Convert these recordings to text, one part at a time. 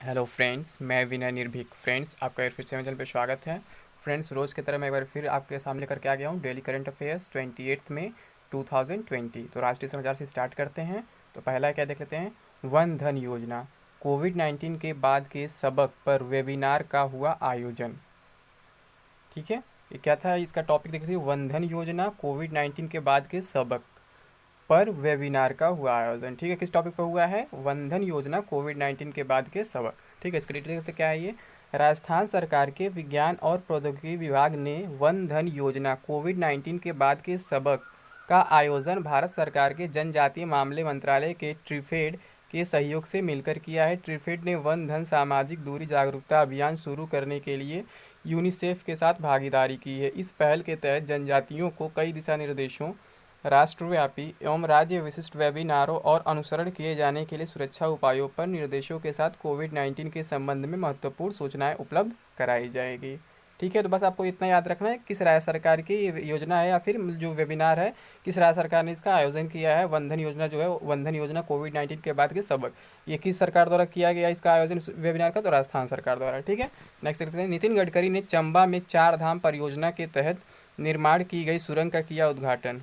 Hello friends, मैं विनय निर्भीक। Friends, आपका फिर से चैनल पे स्वागत है। फ्रेंड्स, रोज़ की तरह मैं एक बार फिर आपके सामने करके आ गया हूँ डेली करंट अफेयर्स 28 में 2020। तो राष्ट्रीय समाचार से स्टार्ट करते हैं। तो पहला क्या देख लेते हैं। वन धन योजना, कोविड-19 के बाद के सबक पर वेबिनार का हुआ आयोजन। ठीक है, ये क्या था, इसका टॉपिक देख लीजिए। वन धन योजना, कोविड-19 के बाद के सबक पर वेबिनार का हुआ आयोजन। ठीक है, किस टॉपिक पर हुआ है? वन धन योजना, कोविड-19 के बाद के सबक। ठीक है, इसका डिटेल क्या है ये। राजस्थान सरकार के विज्ञान और प्रौद्योगिकी विभाग ने वन धन योजना, कोविड-19 के बाद के सबक का आयोजन भारत सरकार के जनजातीय मामले मंत्रालय के ट्रिफेड के सहयोग से मिलकर किया है। ट्रिफेड ने वन धन सामाजिक दूरी जागरूकता अभियान शुरू करने के लिए यूनिसेफ के साथ भागीदारी की है। इस पहल के तहत जनजातियों को कई दिशा निर्देशों, राष्ट्रव्यापी एवं राज्य विशिष्ट वेबिनारों और अनुसरण किए जाने के लिए सुरक्षा उपायों पर निर्देशों के साथ कोविड-19 के संबंध में महत्वपूर्ण सूचनाएं उपलब्ध कराई जाएगी। ठीक है, तो बस आपको इतना याद रखना है किस राज्य सरकार की ये योजना है या फिर जो वेबिनार है, किस राज्य सरकार ने इसका आयोजन किया है। वंधन योजना जो है, वंधन योजना कोविड-19 के बाद के सबक, ये किस सरकार द्वारा किया गया इसका आयोजन वेबिनार का? तो राजस्थान सरकार द्वारा। ठीक है, नेक्स्ट देखते हैं। नितिन गडकरी ने चंबा में चार धाम परियोजना के तहत निर्माण की गई सुरंग का किया उद्घाटन।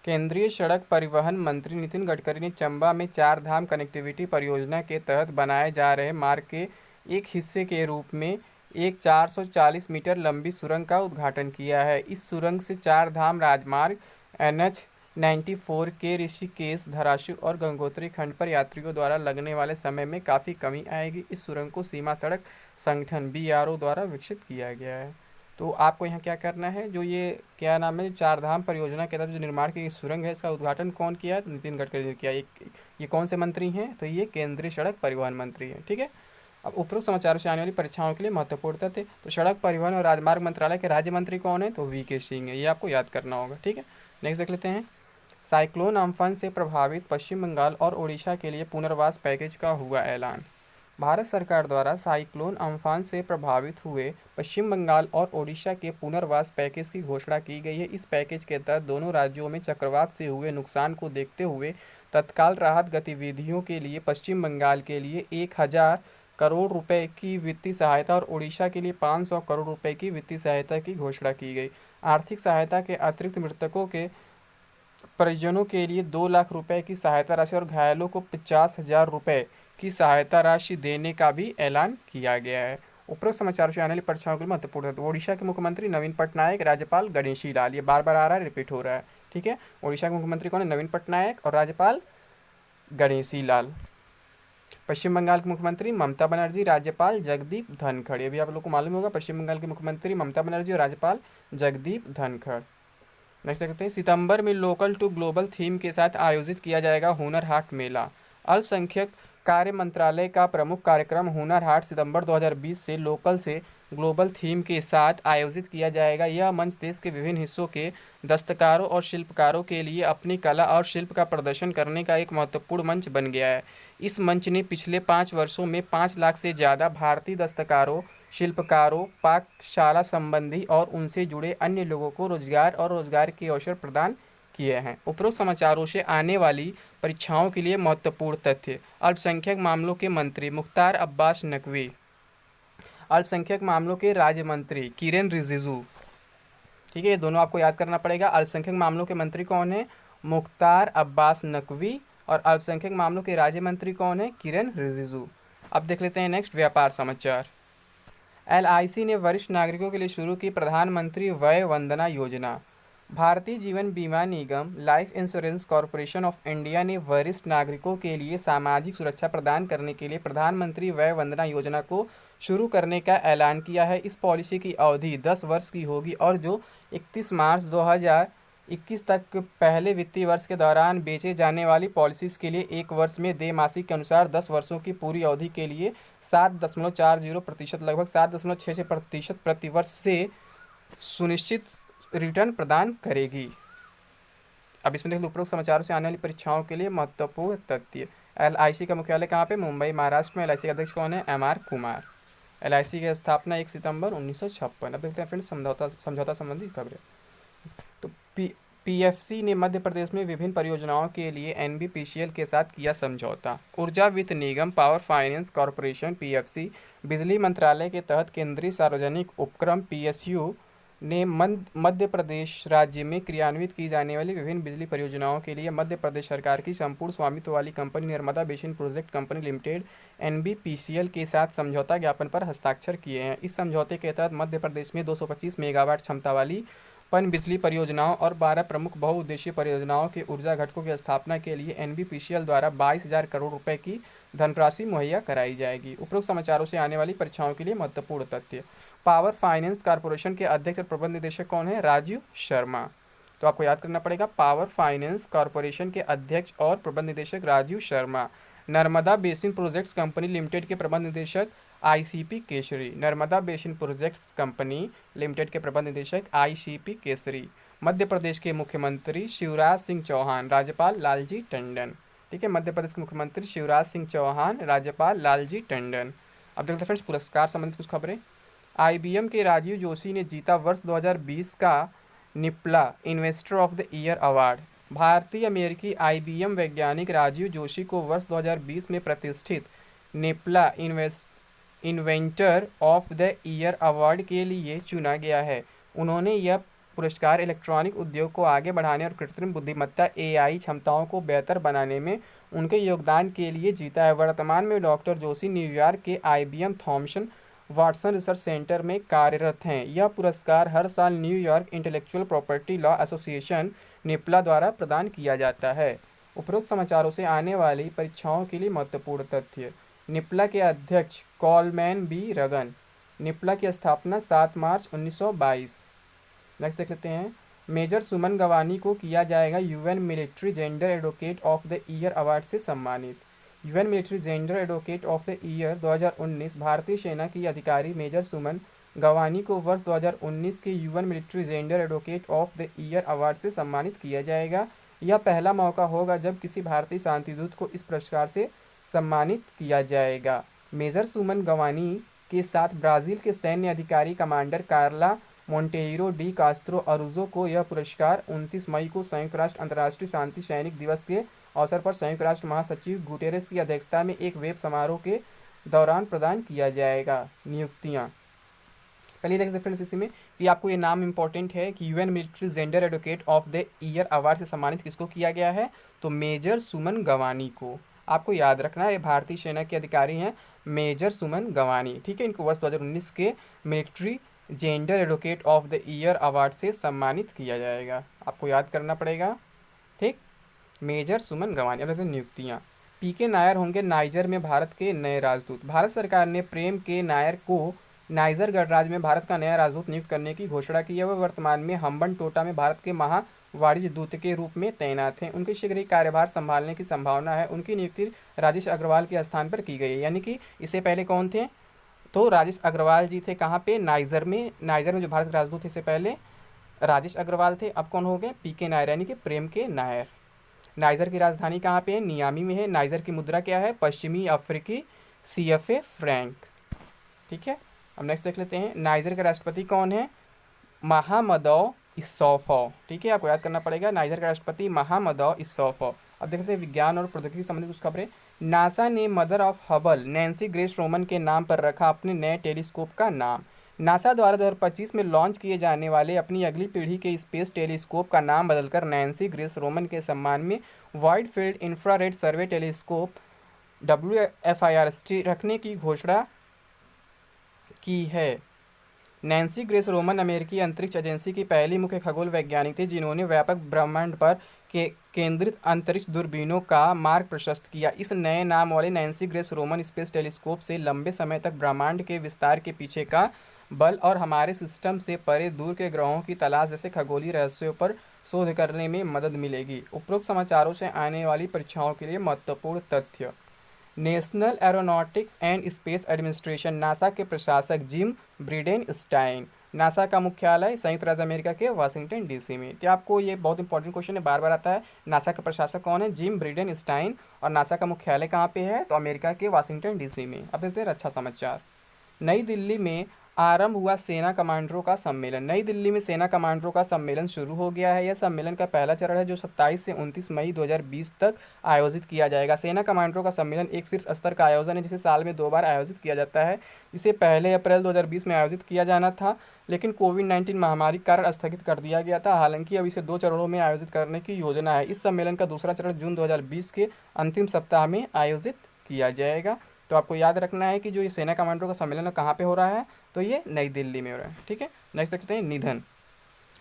केंद्रीय सड़क परिवहन मंत्री नितिन गडकरी ने चंबा में चार धाम कनेक्टिविटी परियोजना के तहत बनाए जा रहे मार्ग के एक हिस्से के रूप में एक 440 मीटर लंबी सुरंग का उद्घाटन किया है। इस सुरंग से चार धाम राजमार्ग NH 94 के ऋषिकेश, धराशु और गंगोत्री खंड पर यात्रियों द्वारा लगने वाले समय में काफ़ी कमी आएगी। इस सुरंग को सीमा सड़क संगठन BRO द्वारा विकसित किया गया है। तो आपको यहाँ क्या करना है, जो ये क्या नाम है, चार धाम परियोजना के तहत जो निर्माण की सुरंग है, इसका उद्घाटन कौन किया है? तो नितिन गडकरी ने किया। ये कौन से मंत्री हैं? तो ये केंद्रीय सड़क परिवहन मंत्री हैं। ठीक है, अब उपरोक्त समाचारों से आने वाली परीक्षाओं के लिए महत्वपूर्ण तथ्य। तो सड़क परिवहन और राजमार्ग मंत्रालय के राज्य मंत्री कौन है? तो VK सिंह है। ये आपको याद करना होगा। ठीक है, नेक्स्ट देख लेते हैं। साइक्लोन अम्फन से प्रभावित पश्चिम बंगाल और ओडिशा के लिए पुनर्वास पैकेज का हुआ ऐलान। भारत सरकार द्वारा साइक्लोन अम्फान से प्रभावित हुए पश्चिम बंगाल और ओडिशा के पुनर्वास पैकेज की घोषणा की गई है। इस पैकेज के तहत दोनों राज्यों में चक्रवात से हुए नुकसान को देखते हुए तत्काल राहत गतिविधियों के लिए पश्चिम बंगाल के लिए 1000 करोड़ रुपए की वित्तीय सहायता और ओडिशा के लिए 500 करोड़ रुपए की वित्तीय सहायता की घोषणा की गई। आर्थिक सहायता के अतिरिक्त मृतकों के परिजनों के लिए 2 लाख रुपए की सहायता राशि और घायलों को 50,000 रुपए की सहायता राशि देने का भी ऐलान किया गया है। उपरोक्त समाचार से आने वाली परीक्षाओं के लिए महत्वपूर्ण है। तो ओडिशा के मुख्यमंत्री नवीन पटनायक, राज्यपाल गणेशी लाल। ये बार बार आ रहा है, रिपीट हो रहा है। ठीक है, ओडिशा के मुख्यमंत्री कौन है? नवीन पटनायक और राज्यपाल गणेशी लाल। पश्चिम बंगाल के मुख्यमंत्री ममता बनर्जी, राज्यपाल जगदीप धनखड़। ये भी आप लोग को मालूम होगा, पश्चिम बंगाल के मुख्यमंत्री ममता बनर्जी और राज्यपाल जगदीप धनखड़। नेक्स्ट देखते हैं। सितंबर में लोकल टू ग्लोबल थीम के साथ आयोजित किया जाएगा हुनर हाट मेला। अल्पसंख्यक कार्य मंत्रालय का प्रमुख कार्यक्रम हुनर हाट सितंबर 2020 से लोकल से ग्लोबल थीम के साथ आयोजित किया जाएगा। यह मंच देश के विभिन्न हिस्सों के दस्तकारों और शिल्पकारों के लिए अपनी कला और शिल्प का प्रदर्शन करने का एक महत्वपूर्ण मंच बन गया है। इस मंच ने पिछले 5 वर्षों में 5 लाख से ज़्यादा भारतीय दस्तकारों, शिल्पकारों, पाकशाला संबंधी और उनसे जुड़े अन्य लोगों को रोजगार और रोजगार के अवसर प्रदान किए हैं। उपरोक्त समाचारों से आने वाली परीक्षाओं के लिए महत्वपूर्ण तथ्य। अल्पसंख्यक मामलों के मंत्री मुख्तार अब्बास नकवी, अल्पसंख्यक मामलों के राज्य मंत्री किरेन रिजिजू। ठीक है, ये दोनों आपको याद करना पड़ेगा। अल्पसंख्यक मामलों के मंत्री कौन है? मुख्तार अब्बास नकवी। और अल्पसंख्यक मामलों के राज्य मंत्री कौन है? किरेन रिजिजू। अब देख लेते हैं नेक्स्ट व्यापार समाचार। LIC ने वरिष्ठ नागरिकों के लिए शुरू की प्रधानमंत्री वय वंदना योजना। भारतीय जीवन बीमा निगम life insurance corporation of India ने वरिष्ठ नागरिकों के लिए सामाजिक सुरक्षा प्रदान करने के लिए प्रधानमंत्री वय वंदना योजना को शुरू करने का ऐलान किया है। इस पॉलिसी की अवधि 10 वर्ष की होगी और जो 31 मार्च 2021 तक पहले वित्तीय वर्ष के दौरान बेचे जाने वाली पॉलिसीज़ के लिए 1 वर्ष में देयमासिक के अनुसार 10 वर्षों की पूरी अवधि के लिए 7.40% लगभग 7.66% प्रतिवर्ष से सुनिश्चित रिटर्न प्रदान करेगी। अब इसमें देख लो उपरोक्त समाचारों से आने वाली परीक्षाओं के लिए महत्वपूर्ण तथ्य। LIC का मुख्यालय कहाँ पे? मुंबई, महाराष्ट्र में। LIC के अध्यक्ष कौन है? MR कुमार। LIC की स्थापना 1 सितंबर 1956। अब देखते हैं फ्रेंड्स समझौता संबंधी खबरें। तो पीएफसी ने मध्य प्रदेश में विभिन्न परियोजनाओं के लिए एनबीपीसीएल के साथ किया समझौता। ऊर्जा वित्त निगम पावर फाइनेंस कॉरपोरेशन पीएफसी, बिजली मंत्रालय के तहत केंद्रीय सार्वजनिक उपक्रम पीएसयू ने मध्य प्रदेश राज्य में क्रियान्वित की जाने वाली विभिन्न बिजली परियोजनाओं के लिए मध्य प्रदेश सरकार की संपूर्ण स्वामित्व वाली company Narmada basin project company limited NBPCL के साथ समझौता ज्ञापन पर हस्ताक्षर किए हैं। इस समझौते के तहत मध्य प्रदेश में 225 मेगावाट क्षमता वाली पन बिजली परियोजनाओं और 12 प्रमुख बहुउद्देशीय परियोजनाओं के ऊर्जा घटकों की स्थापना के लिए एनबीपीसीएल द्वारा 22,000 करोड़ रुपए की धनराशि मुहैया कराई जाएगी। उपरोक्त समाचारों से आने वाली परीक्षाओं के लिए महत्वपूर्ण तथ्य। पावर फाइनेंस कॉरपोरेशन के अध्यक्ष और प्रबंध निदेशक कौन है? राजीव शर्मा। तो आपको याद करना पड़ेगा, पावर फाइनेंस कॉरपोरेशन के अध्यक्ष और प्रबंध निदेशक Rajiv Sharma. Narmada basin projects company limited के प्रबंध निदेशक ICP Keshari. Narmada basin projects company limited के प्रबंध निदेशक आईसीपी केसरी। मध्य प्रदेश के मुख्यमंत्री शिवराज सिंह चौहान, राज्यपाल लालजी टंडन। ठीक है, मध्य प्रदेश के मुख्यमंत्री शिवराज सिंह चौहान, राज्यपाल लालजी टंडन। अब देखते हैं फ्रेंड्स पुरस्कार संबंधित कुछ खबरें। आईबीएम के राजीव जोशी ने जीता वर्ष 2020 का NIPLA investor of the year award. भारतीय अमेरिकी आईबीएम वैज्ञानिक राजीव जोशी को वर्ष 2020 में प्रतिष्ठित NIPLA inventor of the year award के लिए चुना गया है। उन्होंने यह पुरस्कार इलेक्ट्रॉनिक उद्योग को आगे बढ़ाने और कृत्रिम बुद्धिमत्ता एआई क्षमताओं को बेहतर बनाने में उनके योगदान के लिए जीता है। वर्तमान में डॉक्टर जोशी न्यूयॉर्क के IBM Thomson Watson research centre में कार्यरत हैं। यह पुरस्कार हर साल New York intellectual property law association NIPLA द्वारा प्रदान किया जाता है। उपरोक्त समाचारों से आने वाली परीक्षाओं के लिए महत्वपूर्ण तथ्य। निपला के अध्यक्ष कॉलमैन बी रगन। निपला की स्थापना 7 मार्च 1922। नेक्स्ट देख लेते हैं। मेजर सुमन गवानी को किया जाएगा UN military gender advocate of the year award से सम्मानित। UN military gender advocate of the year 2019 भारतीय सेना की अधिकारी मेजर सुमन गवानी को वर्ष 2019 के UN military gender advocate of the year award से सम्मानित किया जाएगा। यह पहला मौका होगा जब किसी भारतीय शांतिदूत को इस पुरस्कार से सम्मानित किया जाएगा। मेजर सुमन गवानी के साथ ब्राज़ील के सैन्य अधिकारी कमांडर कार्ला मोंटेiro डी कास्त्रो अरुजो को यह पुरस्कार 29 मई को संयुक्त राष्ट्र अंतर्राष्ट्रीय शांति सैनिक दिवस के अवसर पर संयुक्त राष्ट्र महासचिव गुटेरेस की अध्यक्षता में एक वेब समारोह के दौरान प्रदान किया जाएगा। नियुक्तियां पहले देखते फ्रेंड्स इसी में कि आपको ये नाम इंपॉर्टेंट है कि UN military gender advocate of the year award से सम्मानित किसको किया गया है? तो मेजर सुमन गवानी को। आपको याद रखना है, ये भारतीय सेना के अधिकारी हैं मेजर सुमन गवानी। ठीक है, इनको वर्ष 2019 के military gender advocate of the year award से सम्मानित किया जाएगा। आपको याद करना पड़ेगा। ठीक, मेजर सुमन गवानी। अब देखते हैं नियुक्तियाँ। पीके नायर होंगे नाइजर में भारत के नए राजदूत। भारत सरकार ने प्रेम के नायर को नाइजर गणराज्य में भारत का नया राजदूत नियुक्त करने की घोषणा की है। वह वर्तमान में हम्बन टोटा में भारत के वाणिज्य दूत के रूप में तैनात हैं। उनके शीघ्र ही कार्यभार संभालने की संभावना है। उनकी नियुक्ति राजेश अग्रवाल के स्थान पर की गई है। यानी कि इससे पहले कौन थे? तो राजेश अग्रवाल जी थे। कहाँ पे? नाइजर में। नाइजर में जो भारत के राजदूत थे इससे पहले राजेश अग्रवाल थे। अब कौन हो गए? पीके नायर, यानी कि प्रेम के नायर। नाइजर की राजधानी कहाँ पे है? नियामी में है। नाइजर की मुद्रा क्या है? पश्चिमी अफ्रीकी CFA फ्रैंक। ठीक है, अब नेक्स्ट देख लेते हैं। नाइजर का राष्ट्रपति कौन है? महामदौ इस्सौफौ। ठीक है, आपको याद करना पड़ेगा, नाइजर का राष्ट्रपति महामदौ इस्सौफौ। अब देखते हैं विज्ञान और प्रौद्योगिकी संबंधित कुछ खबरें। नासा ने mother of Hubble Nancy grace Roman के नाम पर रखा अपने नए टेलीस्कोप का नाम। नासा द्वारा 2025 में लॉन्च किए जाने वाले अपनी अगली पीढ़ी के स्पेस टेलीस्कोप का नाम बदलकर नैन्सी ग्रेस रोमन के सम्मान में वाइड फील्ड इंफ्रारेड सर्वे टेलीस्कोप WFIR रखने की घोषणा की है। नैन्सी ग्रेस रोमन अमेरिकी अंतरिक्ष एजेंसी की पहली मुख्य खगोल वैज्ञानिक थी जिन्होंने व्यापक ब्रह्मांड पर केंद्रित अंतरिक्ष दूरबीनों का मार्ग प्रशस्त किया। इस नए नाम वाले Nancy grace Roman space telescope से लंबे समय तक ब्रह्मांड के विस्तार के पीछे का बल और हमारे सिस्टम से परे दूर के ग्रहों की तलाश जैसे खगोलीय रहस्यों पर शोध करने में मदद मिलेगी। उपरोक्त समाचारों से आने वाली परीक्षाओं के लिए महत्वपूर्ण तथ्य। National aeronautics and space administration NASA के प्रशासक जिम ब्रिडेनस्टाइन। नासा का मुख्यालय संयुक्त राज्य अमेरिका के वाशिंगटन DC में। तो आपको ये बहुत इंपॉर्टेंट क्वेश्चन है, बार बार आता है। नासा का प्रशासक कौन है? Gym Bridenstine. और नासा का मुख्यालय कहाँ पे है? तो अमेरिका के वाशिंगटन DC में। अब देखते हैं अच्छा समाचार। नई दिल्ली में आरंभ हुआ सेना कमांडरों का सम्मेलन। नई दिल्ली में सेना कमांडरों का सम्मेलन शुरू हो गया है। यह सम्मेलन का पहला चरण है जो 27 से 29 मई 2020 तक आयोजित किया जाएगा। सेना कमांडरों का सम्मेलन एक शीर्ष स्तर का आयोजन है जिसे साल में 2 बार आयोजित किया जाता है। इसे पहले अप्रैल 2020 में आयोजित किया जाना था, लेकिन कोविड-19 महामारी के कारण स्थगित कर दिया गया था। हालांकि अब इसे 2 चरणों में आयोजित करने की योजना है। इस सम्मेलन का दूसरा चरण जून 2020 के अंतिम सप्ताह में आयोजित किया जाएगा। तो आपको याद रखना है कि जो ये सेना कमांडरों का सम्मेलन कहाँ पे हो रहा है, तो ये नई दिल्ली में हो रहा है। ठीक है, नेक्स्ट देखते हैं निधन।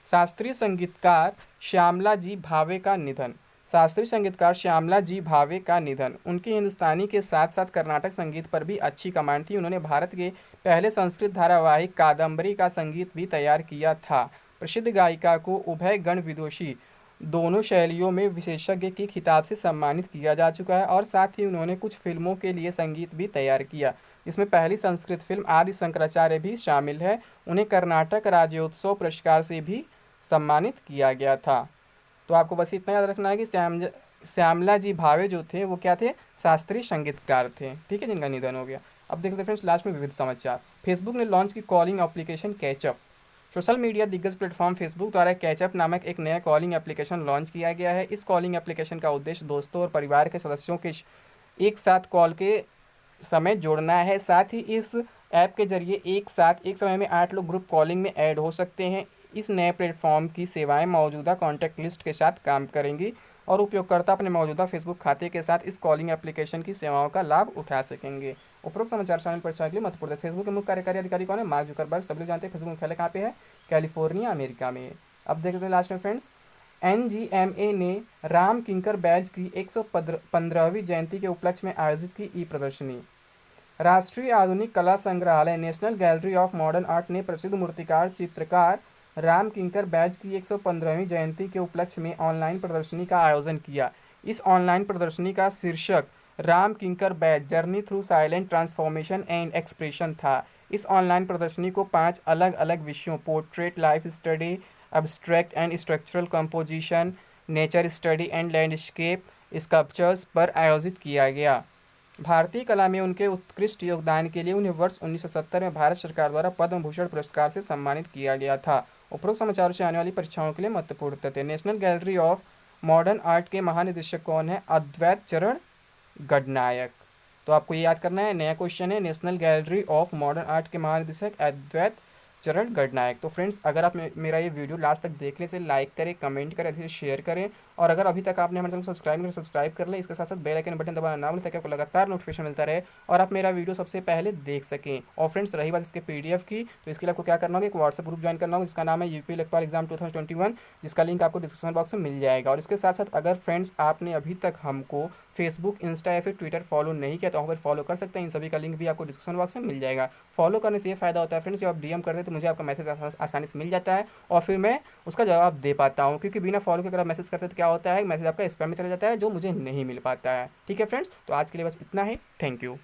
शास्त्रीय संगीतकार श्यामला जी भावे का निधन। शास्त्रीय संगीतकार श्यामला जी भावे का निधन। उनकी हिंदुस्तानी के साथ साथ कर्नाटक संगीत पर भी अच्छी कमांड थी। उन्होंने भारत के पहले संस्कृत धारावाहिक कादम्बरी का संगीत भी तैयार किया था। प्रसिद्ध गायिका को उभय गण विदुषी दोनों शैलियों में विशेषज्ञ के खिताब से सम्मानित किया जा चुका है और साथ ही उन्होंने कुछ फिल्मों के लिए संगीत भी तैयार किया। इसमें पहली संस्कृत फिल्म आदि शंकराचार्य भी शामिल है। उन्हें कर्नाटक राज्योत्सव पुरस्कार से भी सम्मानित किया गया था। तो आपको बस इतना याद रखना है कि श्यामला जी भावे जो थे वो क्या थे, शास्त्रीय संगीतकार थे। ठीक है, जिनका निधन हो गया। अब देखते हैं फ्रेंड्स लास्ट में विविध समाचार। फेसबुक ने लॉन्च की calling application CatchUp. Social media दिग्गज प्लेटफॉर्म फेसबुक द्वारा कैचअप नामक एक नया कॉलिंग एप्लीकेशन लॉन्च किया गया है। इस कॉलिंग एप्लीकेशन का उद्देश्य दोस्तों और परिवार के सदस्यों के एक साथ कॉल के समय जोड़ना है। साथ ही इस ऐप के जरिए एक साथ एक समय में 8 लोग ग्रुप कॉलिंग में ऐड हो सकते हैं। इस नए प्लेटफॉर्म की सेवाएं मौजूदा कॉन्टैक्ट लिस्ट के साथ काम करेंगी और उपयोगकर्ता अपने मौजूदा फेसबुक खाते के साथ इस कॉलिंग एप्लीकेशन की सेवाओं का लाभ उठा सकेंगे। उपरोक्त समाचार चैनल पर के लिए महत्वपूर्ण। फेसबुक के मुख्य कार्यकारी अधिकारी कौन है, मार्क जुकरबर्ग। सभी लोग जानते हैं फेसबुक मुख्यालय कहाँ पे है, कैलिफोर्निया अमेरिका में। अब देखते हैं लास्ट में फ्रेंड्स, एनजीएमए ने राम किंकर बैज की 115वीं जयंती के उपलक्ष्य में आयोजित की ई प्रदर्शनी। राष्ट्रीय आधुनिक कला संग्रहालय national gallery of modern art ने प्रसिद्ध मूर्तिकार चित्रकार राम किंकर बैज की 115वीं जयंती के उपलक्ष्य में ऑनलाइन प्रदर्शनी का आयोजन किया। इस ऑनलाइन प्रदर्शनी का शीर्षक Ram Kinkar Baij journey through silent transformation and expression था। इस ऑनलाइन प्रदर्शनी को 5 अलग अलग विषयों portrait, life study, abstract and structural composition, nature study and landscape sculptures पर आयोजित किया गया। भारतीय कला में उनके उत्कृष्ट योगदान के लिए उन्हें वर्ष 1970 में भारत सरकार द्वारा पद्म भूषण पुरस्कार से सम्मानित किया गया था। उपरोक्त समाचारों से आने वाली परीक्षाओं के लिए महत्वपूर्ण तथ्य। National gallery of modern art के महानिदेशक कौन है, अद्वैत चरण गडनायक। तो आपको ये याद करना है, नया क्वेश्चन है। National gallery of modern art के महानिदेशक अद्वैत चरण गडनायक। तो फ्रेंड्स अगर आप मेरा ये वीडियो लास्ट तक देखने से लाइक करें, कमेंट करें, अधिक शेयर करें और अगर अभी तक आपने हमारे चैनल को सब्सक्राइब नहीं करें सब्सक्राइब कर लें। इसके साथ साथ बेल आइकन बटन दबाना ना भूलें ताकि आपको लगातार नोटिफिकेशन मिलता रहे और आप मेरा वीडियो सबसे पहले देख सकें। और फ्रेंड्स रही बात इसके पीडीएफ की, तो इसके लिए आपको क्या करना होगा, एक व्हाट्सएप ग्रुप ज्वाइन करना होगा जिसका नाम है यूपी लेखपाल एग्जाम 2021, जिसका लिंक आपको डिस्क्रिप्शन बॉक्स में मिल जाएगा। और इसके साथ साथ अगर फ्रेंड्स आपने अभी तक हमको फेसबुक, इंस्टा या फिर ट्विटर फॉलो नहीं किया तो वहाँ पर फॉलो कर सकते हैं। इन सभी का लिंक भी आपको डिस्क्रिप्शन बॉक्स में मिल जाएगा। फॉलो करने से ये फायदा होता है फ्रेंड्स, जब आप डीएम करते हैं तो मुझे आपका मैसेज आसानी से मिल जाता है और फिर मैं उसका जवाब दे पाता हूँ, क्योंकि बिना फॉलो के अगर आप मैसेज करते हैं तो क्या होता है, मैसेज आपका स्पैम में चला जाता है जो मुझे नहीं मिल पाता है। ठीक है फ्रेंड्स, तो आज के लिए बस इतना ही। Thank you.